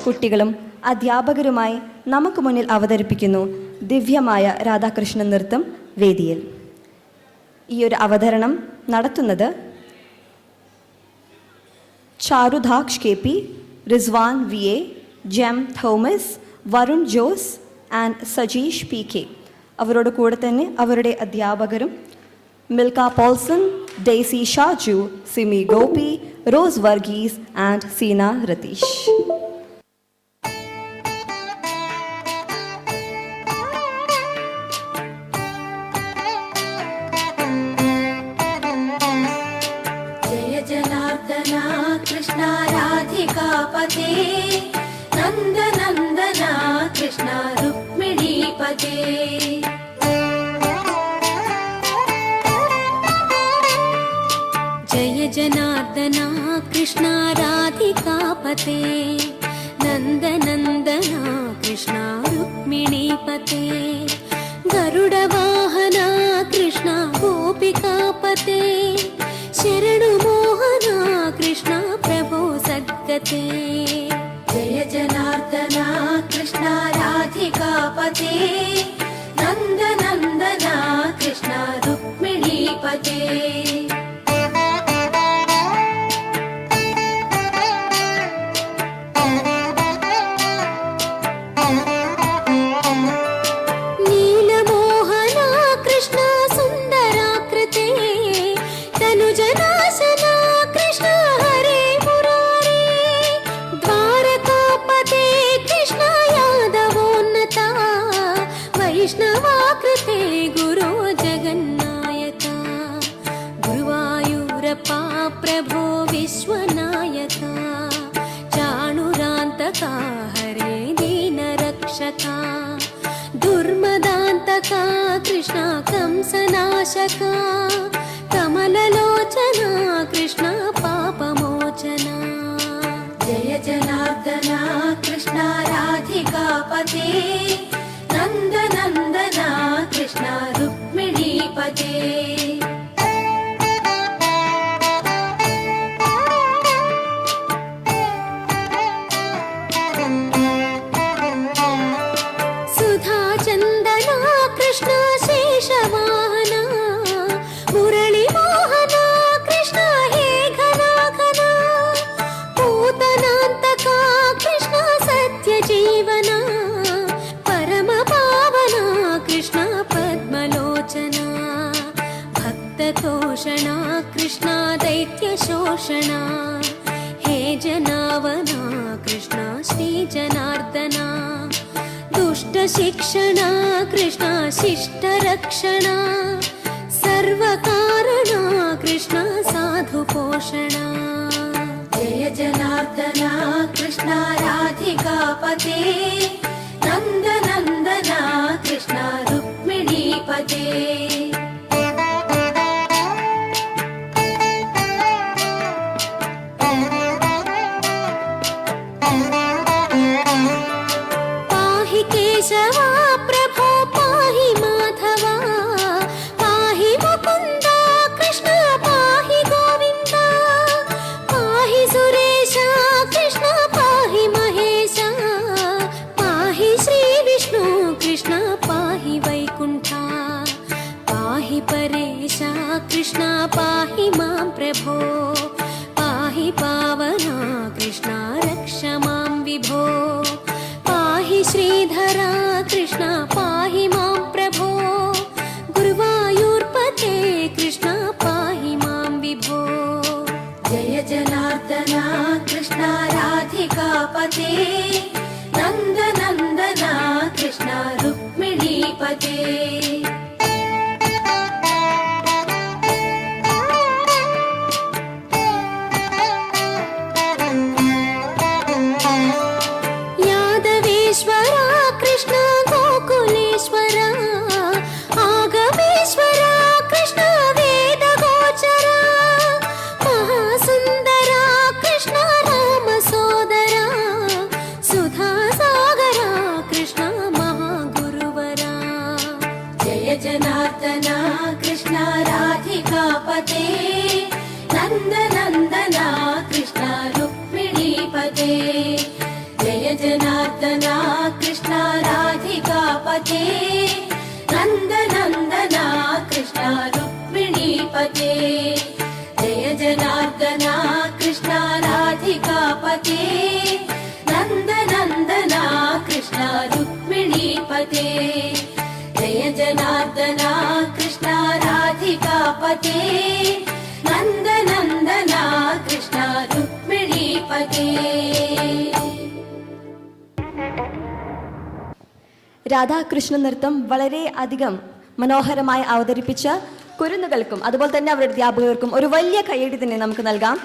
കുട്ടികളും അധ്യാപകരുമായി നമുക്ക് മുന്നിൽ അവതരിപ്പിക്കുന്നു ദിവ്യമായ രാധാകൃഷ്ണ നൃത്തം വേദിയിൽ. ഈ ഒരു അവതരണം നടത്തുന്നത് Charudaksh KP, Rizwan VA, Jem Thomas, Varun Jose and Sajeesh PK. അവരോട് കൂടെ തന്നെ അവരുടെ അധ്യാപകരും മിൽക്ക പോൾസൺ, ഡെയ്സി ഷാജു, സിമി ഗോപി, റോസ് വർഗീസ് ആൻഡ് സീന രതീഷ്. जय जनार्दना कृष्ण राधिकापते, नंद नंदना कृष्ण रुक्मिणीपते. जय जनार्दना कृष्ण राधिकापते, नंद नंदना कृष्ण रुक्मिणीपते. गरुड वाहना कृष्ण गोपिकापते, शरणु मोहना कृष्ण प्रभो सद्गते. जय जनार्दना कृष्ण राधिकापते, नंद नंदना कृष्ण रुक्मिणीपते. नीलमोहना कृष्ण सुंदराकृते, तनुजनाशना कृष्ण हरे मुरारे. द्वारकापते कृष्ण यादवोन्नता, वैष्णवाकृते गुरो जगन्नायका. गुरुवायूरप्पा प्रभो विश्वनायका, चाणुरान्तका हरे दीनरक्षका. दुर्मदान्तका कृष्ण कंसनाशका, कमललोचना कृष्ण पापमोचना. जय जनार्दना कृष्ण राधिकापते, नंद नंदना कृष्ण रुक्मिणीपते. सुधा चंदना कृष्ण शेषवाहना, मुरली मोहना कृष्ण हे घना घना. पूतनान्तका कृष्ण सत्य जीवना, परम पावना कृष्ण पद्मलोचना. भक्ततोषणा कृष्ण दैत्य शोषणा, हे जनावना कृष्ण श्री जनार्दना. दुष्ट शिक्षणा कृष्ण शिष्ट रक्षणा, सर्वकारणा कृष्ण साधु पोषणा. जय जनार्दना कृष्ण राधिकापते, नंद नंदना कृष्ण रुक्मिणीपते. पाहि केशवा प्रभो पाहि माधवा, पाहि मुकुन्दा कृष्ण पाहि गोविन्दा. पाहि सुरेशा कृष्ण पाहि महेशा, पाहि श्री विष्णु कृष्ण पाहि वैकुण्ठा. पाहि परेशा कृष्ण पाहि मां प्रभो, पाहि पावना कृष्ण रक्ष मां विभो. पाहि श्रीधरा कृष्ण पाहि मां प्रभो, गुरुवायूर्पते कृष्ण पाहि मां विभो. जय जनार्दना कृष्ण राधिकापते, नंद नंदना कृष्ण रुक्मिणीपते. यादवेश्वरा कृष्ण गोकुलेश्वरा, आगमेश्वरा कृष्ण वेदगोचरा. महासुन्दरा कृष्ण रामसोदरा, सुधासागरा कृष्ण महागुरुवरा. जय जनार्दना कृष्ण राधिकापते, नंद नंदना कृष्ण रुक्मिणीपते. जय जनार्दना कृष्ण राधिकापते नन्दनन्दना कृष्ण रुक्मिणीपते जय जनार्दना कृष्ण राधिकापते नन्दनन्दना कृष्ण रुक्मिणीपते जय जनार्दना कृष्ण राधिकापते नन्दनन्दना कृष्ण रुक्मिणीपते രാധാകൃഷ്ണ നൃത്തം വളരെ അധികം മനോഹരമായി അവതരിപ്പിച്ച കുരുന്നുകൾക്കും അതുപോലെ തന്നെ അവരുടെ അധ്യാപകർക്കും ഒരു വലിയ കയ്യടി തന്നെ നമുക്ക് നൽകാം.